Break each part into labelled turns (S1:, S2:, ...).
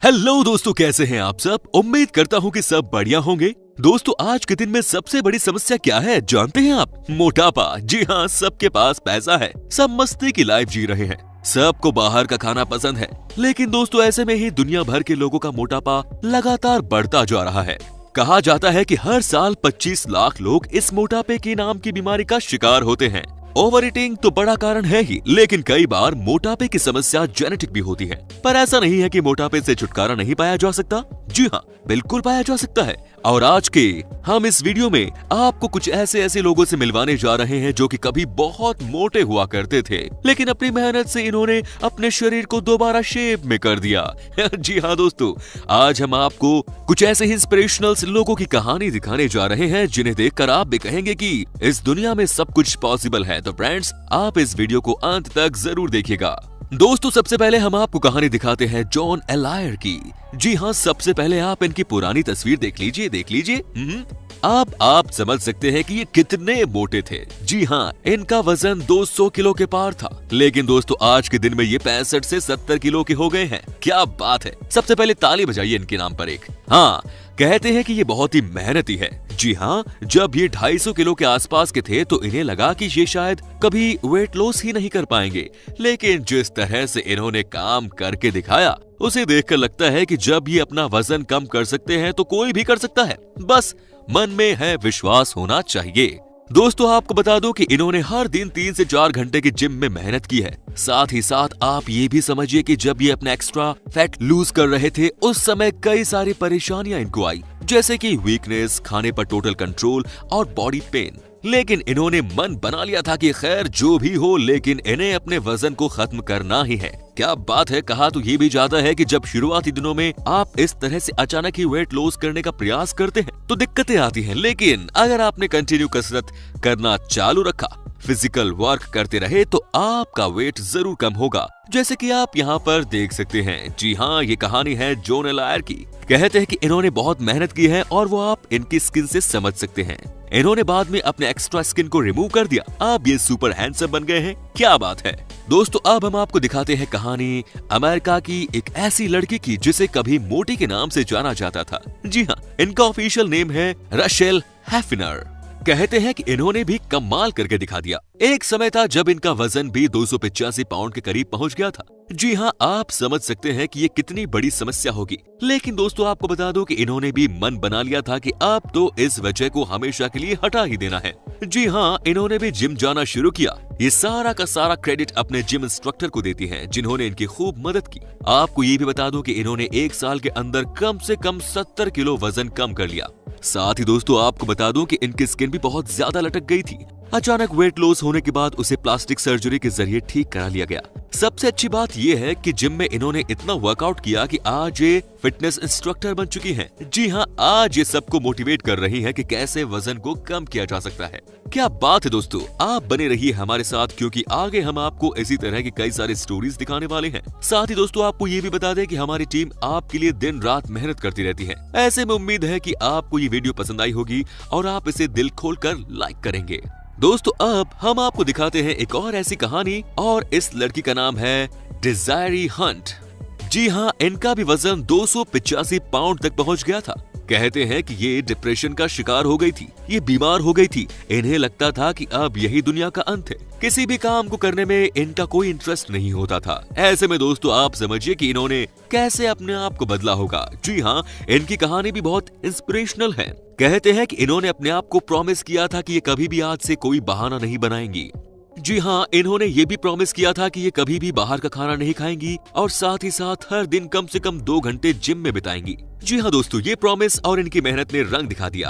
S1: Hello दोस्तों, कैसे हैं आप सब। उम्मीद करता हूँ कि सब बढ़िया होंगे। दोस्तों, आज के दिन में सबसे बड़ी समस्या क्या है जानते हैं आप? मोटापा। जी हाँ, सबके पास पैसा है, सब मस्ती की लाइफ जी रहे हैं, सबको बाहर का खाना पसंद है। लेकिन दोस्तों, ऐसे में ही दुनिया भर के लोगों का मोटापा लगातार बढ़ता जा रहा है। कहा जाता है कि हर साल 25 लाख लोग इस मोटापे के नाम की बीमारी का शिकार होते हैं। ओवर ईटिंग तो बड़ा कारण है ही, लेकिन कई बार मोटापे की समस्या जेनेटिक भी होती है। पर ऐसा नहीं है कि मोटापे से छुटकारा नहीं पाया जा सकता। जी हाँ, बिल्कुल पाया जा सकता है। और आज के हम इस वीडियो में आपको कुछ ऐसे लोगों से मिलवाने जा रहे हैं जो कि कभी बहुत मोटे हुआ करते थे, लेकिन अपनी मेहनत से इन्होंने अपने शरीर को दोबारा शेप में कर दिया। जी हाँ दोस्तों, आज हम आपको कुछ ऐसे ही इंस्पिरेशनल लोगों की कहानी दिखाने जा रहे हैं जिन्हें देखकर आप भी कहेंगे कि इस दुनिया में सब कुछ पॉसिबल है। तो फ्रेंड्स, आप इस वीडियो को अंत तक जरूर देखिएगा। दोस्तों, सबसे पहले हम आपको कहानी दिखाते हैं जॉन एलायर की। जी हाँ, सबसे पहले आप इनकी पुरानी तस्वीर देख लीजिए। आप समझ सकते हैं कि ये कितने मोटे थे। जी हाँ, इनका वजन 200 किलो के पार था, लेकिन दोस्तों आज के दिन में ये 65 से 70 किलो के हो गए हैं। क्या बात है। सबसे पहले ताली बजाइए इनके नाम पर एक। हाँ, कहते हैं कि ये बहुत ही मेहनती है। जी हाँ, जब ये 250 किलो के आसपास के थे तो इन्हें लगा कि ये शायद कभी वेट लॉस ही नहीं कर पाएंगे, लेकिन जिस तरह से इन्होंने काम करके दिखाया उसे देखकर लगता है कि जब ये अपना वजन कम कर सकते हैं तो कोई भी कर सकता है, बस मन में है विश्वास होना चाहिए। दोस्तों, आपको बता दूं कि इन्होंने हर दिन 3 से 4 घंटे की जिम में मेहनत की है। साथ ही साथ आप ये भी समझिए कि जब ये अपना एक्स्ट्रा फैट लूज कर रहे थे उस समय कई सारी परेशानियां इनको आई, जैसे कि वीकनेस, खाने पर टोटल कंट्रोल और बॉडी पेन। लेकिन इन्होंने मन बना लिया था कि खैर जो भी हो, लेकिन इन्हें अपने वजन को खत्म करना ही है। क्या बात है। कहा तो ये भी जाता है कि जब शुरुआती दिनों में आप इस तरह से अचानक ही वेट लॉस करने का प्रयास करते हैं तो दिक्कतें आती हैं, लेकिन अगर आपने कंटिन्यू कसरत करना चालू रखा, फिजिकल वर्क करते रहे, तो आपका वेट जरूर कम होगा, जैसे कि आप यहाँ पर देख सकते हैं। जी हाँ, ये कहानी है जॉन एलायर की। कहते हैं कि इन्होंने बहुत मेहनत की है और वो आप इनकी स्किन से समझ सकते हैं। इन्होंने बाद में अपने एक्स्ट्रा स्किन को रिमूव कर दिया, अब ये सुपर हैंडसम बन गए हैं। क्या बात है। दोस्तों, अब हम आपको दिखाते हैं कहानी अमेरिका की एक ऐसी लड़की की जिसे कभी मोटी के नाम से जाना जाता था। जी हाँ, इनका ऑफिशियल नेम है रशेल हैफिनर। कहते हैं कि इन्होंने भी कमाल करके दिखा दिया। एक समय था जब इनका वजन भी 285 पाउंड के करीब पहुंच गया था। जी हाँ, आप समझ सकते हैं कि ये कितनी बड़ी समस्या होगी। लेकिन दोस्तों, आपको बता दूं कि इन्होंने भी मन बना लिया था कि अब तो इस वजह को हमेशा के लिए हटा ही देना है। जी हाँ, इन्होंने भी जिम जाना शुरू किया। ये सारा का सारा क्रेडिट अपने जिम इंस्ट्रक्टर को देती हैं, जिन्होंने इनकी खूब मदद की। आपको ये भी बता दूं कि इन्होंने 1 साल के अंदर कम से कम 70 किलो वजन कम कर लिया। साथ ही दोस्तों, आपको बता दूं कि इनकी स्किन भी बहुत ज्यादा लटक गई थी। अचानक वेट लॉस होने के बाद उसे प्लास्टिक सर्जरी के जरिए ठीक करा लिया गया। सबसे अच्छी बात यह है कि जिम में इन्होंने इतना वर्कआउट किया कि आज ये फिटनेस इंस्ट्रक्टर बन चुकी हैं। जी हाँ, आज ये सबको मोटिवेट कर रही हैं कि कैसे वजन को कम किया जा सकता है। क्या बात है दोस्तों, आप बने रहिए हमारे साथ, क्योंकि आगे हम आपको इसी तरह की कई सारी स्टोरीज दिखाने वाले हैं। साथ ही दोस्तों, आपको ये भी बता दें कि हमारी टीम आपके लिए दिन रात मेहनत करती रहती है। ऐसे में उम्मीद है कि आपको ये वीडियो पसंद आई होगी और आप इसे दिल खोलकर लाइक करेंगे। दोस्तों, अब हम आपको दिखाते हैं एक और ऐसी कहानी, और इस लड़की का नाम है डिजायरी हंट। जी हाँ, इनका भी वजन 285 पाउंड तक पहुंच गया था। कहते हैं कि ये डिप्रेशन का शिकार हो गई थी, ये बीमार हो गई थी। इन्हें लगता था कि अब यही दुनिया का अंत है। किसी भी काम को करने में इनका कोई इंटरेस्ट नहीं होता था। ऐसे में दोस्तों, आप समझिए कि इन्होंने कैसे अपने आप को बदला होगा। जी हाँ, इनकी कहानी भी बहुत इंस्पिरेशनल है। कहते हैं कि इन्होंने अपने आप को प्रॉमिस किया था कि ये कभी भी आज से कोई बहाना नहीं बनाएंगी। जी हाँ, इन्होंने ये भी प्रॉमिस किया था कि ये कभी भी बाहर का खाना नहीं खाएंगी और साथ ही साथ हर दिन कम से कम 2 घंटे जिम में बिताएंगी। जी हाँ दोस्तों, ये प्रॉमिस और इनकी मेहनत ने रंग दिखा दिया।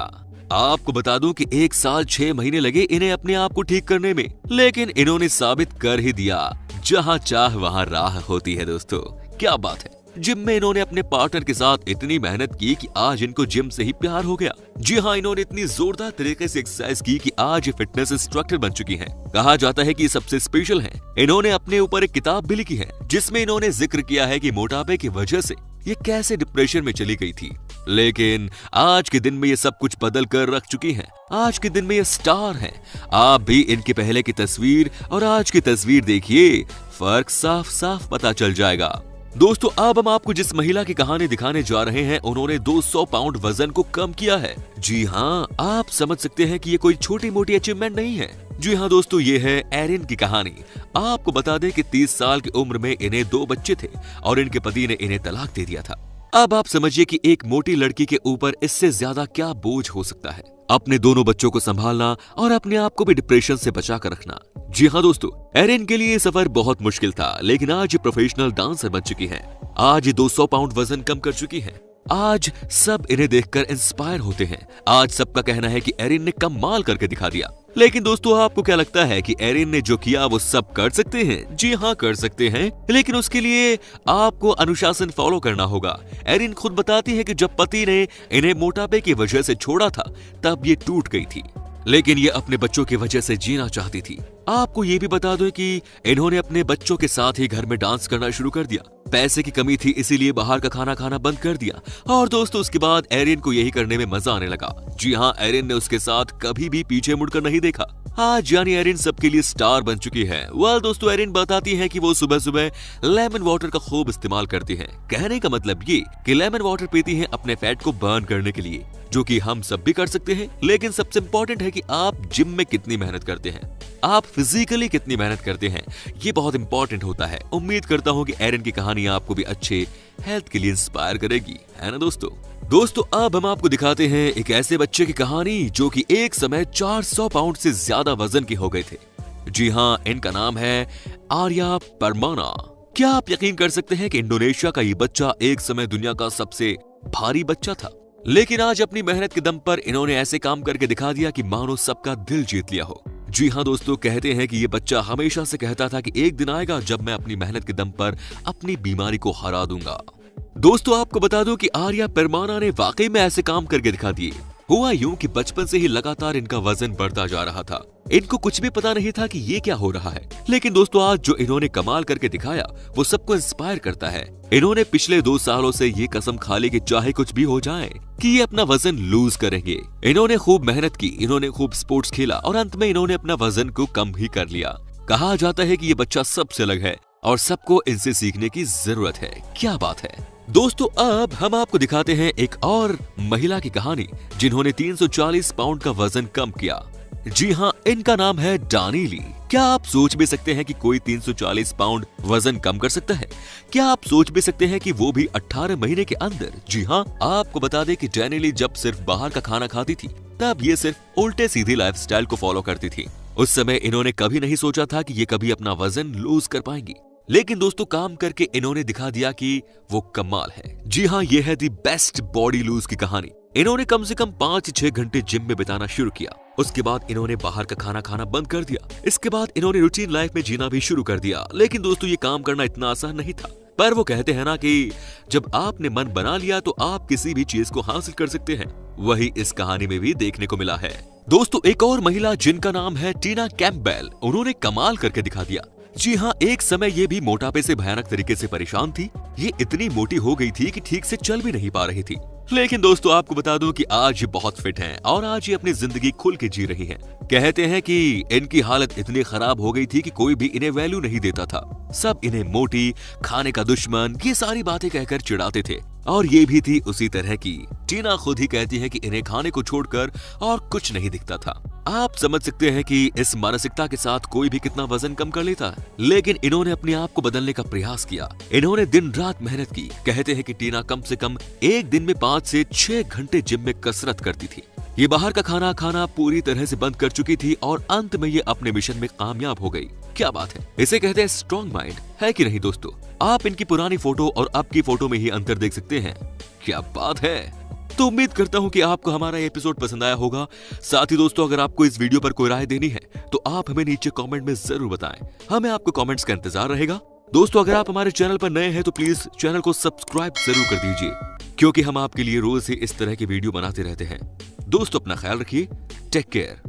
S1: आपको बता दूं कि 1 साल 6 महीने लगे इन्हें अपने आप को ठीक करने में, लेकिन इन्होंने साबित कर ही दिया, जहाँ चाह वहाँ राह होती है। दोस्तों, क्या बात है। जिम में इन्होंने अपने पार्टनर के साथ इतनी मेहनत की कि आज इनको जिम से ही प्यार हो गया। जी हाँ, इन्होंने इतनी जोरदार तरीके से एक्सरसाइज की कि आज ये फिटनेस इंस्ट्रक्टर बन चुकी हैं। कहा जाता है कि ये सबसे स्पेशल हैं। इन्होंने अपने ऊपर एक किताब भी लिखी है जिसमें इन्होंने जिक्र किया है कि मोटापे की वजह से ये कैसे डिप्रेशन में चली गई थी, लेकिन आज के दिन में ये सब कुछ बदल कर रख चुकी हैं। आज के दिन में ये स्टार हैं। आप भी इनके पहले की तस्वीर और आज की तस्वीर देखिए, फर्क साफ साफ पता चल जाएगा। दोस्तों अब हम आपको जिस महिला की कहानी दिखाने जा रहे हैं उन्होंने 200 पाउंड वजन को कम किया है। जी हाँ, आप समझ सकते हैं कि ये कोई छोटी मोटी अचीवमेंट नहीं है। जी हाँ दोस्तों, ये है एरिन की कहानी। आपको बता दें कि 30 साल की उम्र में इन्हें 2 बच्चे थे और इनके पति ने इन्हें तलाक दे दिया था। अब आप समझिए कि एक मोटी लड़की के ऊपर इससे ज्यादा क्या बोझ हो सकता है, अपने दोनों बच्चों को संभालना और अपने आप को भी डिप्रेशन से बचा कर रखना। जी हाँ दोस्तों, एरिन के लिए ये सफर बहुत मुश्किल था, लेकिन आज ये प्रोफेशनल डांसर बन चुकी हैं। आज ये 200 पाउंड वजन कम कर चुकी हैं। आज सब इन्हें देखकर इंस्पायर होते हैं। आज सबका कहना है कि एरिन ने कमाल करके दिखा दिया। लेकिन दोस्तों, आपको क्या लगता है कि एरिन ने जो किया वो सब कर सकते हैं? जी हाँ, कर सकते हैं, लेकिन उसके लिए आपको अनुशासन फॉलो करना होगा। एरिन खुद बताती है कि जब पति ने इन्हें मोटापे की वजह से छोड़ा था तब ये टूट गई थी, लेकिन ये अपने बच्चों की वजह से जीना चाहती थी। आपको ये भी बता दो कि इन्होंने अपने बच्चों के साथ ही घर में डांस करना शुरू कर दिया। पैसे की कमी थी, इसीलिए बाहर का खाना खाना बंद कर दिया। और दोस्तों, उसके बाद एरिन को यही करने में मजा आने लगा। जी हाँ, एरिन ने उसके साथ कभी भी पीछे मुड़कर नहीं देखा। आज यानी एरिन सबके लिए स्टार बन चुकी है। वेल दोस्तों, एरिन बताती है कि वो सुबह सुबह लेमन वाटर का खूब इस्तेमाल करती है। कहने का मतलब ये कि लेमन वाटर पीती है अपने फैट को बर्न करने के लिए, जो कि हम सब भी कर सकते हैं। लेकिन सबसे इंपॉर्टेंट है कि आप जिम में कितनी मेहनत करते हैं, आप फिजिकली कितनी मेहनत करते हैं, ये बहुत इंपॉर्टेंट होता है। उम्मीद करता हूँ कि एरिन की कहानी आपको भी अच्छे हेल्थ के लिए इंस्पायर करेगी, है ना दोस्तों। अब हम आपको दिखाते हैं एक ऐसे बच्चे की कहानी जो कि एक समय 400 पाउंड से ज्यादा वजन के हो गए थे। जी हाँ, इनका नाम है आर्या परमाना। क्या आप यकीन कर सकते हैं कि इंडोनेशिया का ये बच्चा एक समय दुनिया का सबसे भारी बच्चा था, लेकिन आज अपनी मेहनत के दम पर इन्होंने ऐसे काम करके दिखा दिया कि मानो सबका दिल जीत लिया हो। जी हाँ दोस्तों, कहते हैं कि ये बच्चा हमेशा से कहता था कि एक दिन आएगा जब मैं अपनी मेहनत के दम पर अपनी बीमारी को हरा दूंगा। दोस्तों, आपको बता दूं कि आर्या परमाना ने वाकई में ऐसे काम करके दिखा दिए। हुआ यूं कि बचपन से ही लगातार इनका वजन बढ़ता जा रहा था। इनको कुछ भी पता नहीं था कि ये क्या हो रहा है। लेकिन दोस्तों, आज जो इन्होंने कमाल करके दिखाया वो सबको इंस्पायर करता है। इन्होंने पिछले 2 सालों से ये कसम खा ली कि चाहे कुछ भी हो जाए कि ये अपना वजन लूज करेंगे। इन्होंने खूब मेहनत की, इन्होंने खूब स्पोर्ट्स खेला और अंत में इन्होंने अपना वजन को कम ही कर लिया। कहा जाता है कि ये बच्चा सबसे अलग है और सबको इनसे सीखने की जरूरत है। क्या बात है दोस्तों। अब हम आपको दिखाते हैं एक और महिला की कहानी जिन्होंने 340 पाउंड का वजन कम किया। जी हाँ, इनका नाम है डानीली। क्या आप सोच भी सकते हैं कि कोई 340 पाउंड वजन कम कर सकता है? क्या आप सोच भी सकते हैं कि वो भी 18 महीने के अंदर? जी हाँ, आपको बता दें कि डानीली जब सिर्फ बाहर का खाना खाती थी तब ये सिर्फ उल्टे सीधी लाइफस्टाइल को फॉलो करती थी। उस समय इन्होंने कभी नहीं सोचा था कि ये कभी अपना वजन लूज कर पाएंगी। लेकिन दोस्तों, काम करके इन्होंने दिखा दिया कि वो कमाल है। जी हाँ, ये है दी बेस्ट बॉडी लूज की कहानी। इन्होंने कम से कम 5 से 6 घंटे जिम में बिताना शुरू किया। उसके बाद इन्होंने बाहर का खाना खाना बंद कर दिया। इसके बाद इन्होंने रूटीन लाइफ में जीना भी शुरू कर दिया। लेकिन दोस्तों, ये काम करना इतना आसान नहीं था। पर वो कहते हैं ना कि जब आपने मन बना लिया तो आप किसी भी चीज को हासिल कर सकते हैं। वही इस कहानी में भी देखने को मिला है। दोस्तों, एक और महिला जिनका नाम है टीना कैम्पबेल, उन्होंने कमाल करके दिखा दिया। जी हाँ, एक समय ये भी मोटापे से भयानक तरीके से परेशान थी। ये इतनी मोटी हो गई थी कि ठीक से चल भी नहीं पा रही थी। लेकिन दोस्तों, आपको बता दूं कि आज ये बहुत फिट हैं और आज ये अपनी जिंदगी खुल के जी रही हैं। कहते हैं कि इनकी हालत इतनी खराब हो गई थी कि कोई भी इन्हें वैल्यू नहीं देता था। सब इन्हें मोटी, खाने का दुश्मन, ये सारी बातें कहकर चिढ़ाते थे। और ये भी थी उसी तरह की। टीना खुद ही कहती है कि इन्हें खाने को छोड़कर और कुछ नहीं दिखता था। आप समझ सकते हैं कि इस मानसिकता के साथ कोई भी कितना वजन कम कर लेता है। लेकिन इन्होंने अपने आप को बदलने का प्रयास किया। इन्होंने दिन रात मेहनत की। कहते हैं कि टीना कम से कम एक दिन में 5 से 6 घंटे जिम में कसरत करती थी। ये बाहर का खाना खाना पूरी तरह से बंद कर चुकी थी और अंत में ये अपने मिशन में कामयाब हो गई। क्या बात है, इसे कहते हैं स्ट्रॉन्ग माइंड, है कि नहीं दोस्तों? आप इनकी पुरानी फोटो और अब की फोटो में ही अंतर देख सकते हैं। क्या बात है। तो उम्मीद करता हूं कि आपको हमारा ये एपिसोड पसंद आया होगा। साथ ही दोस्तों, अगर आपको इस वीडियो पर कोई राय देनी है तो आप हमें नीचे कमेंट में जरूर बताएं। हमें आपको कमेंट्स का इंतजार रहेगा। दोस्तों, अगर आप हमारे चैनल पर नए हैं तो प्लीज चैनल को सब्सक्राइब जरूर कर दीजिए, क्योंकि हम आपके लिए रोज ही इस तरह के वीडियो बनाते रहते हैं। दोस्तों, अपना ख्याल रखिए। Take care.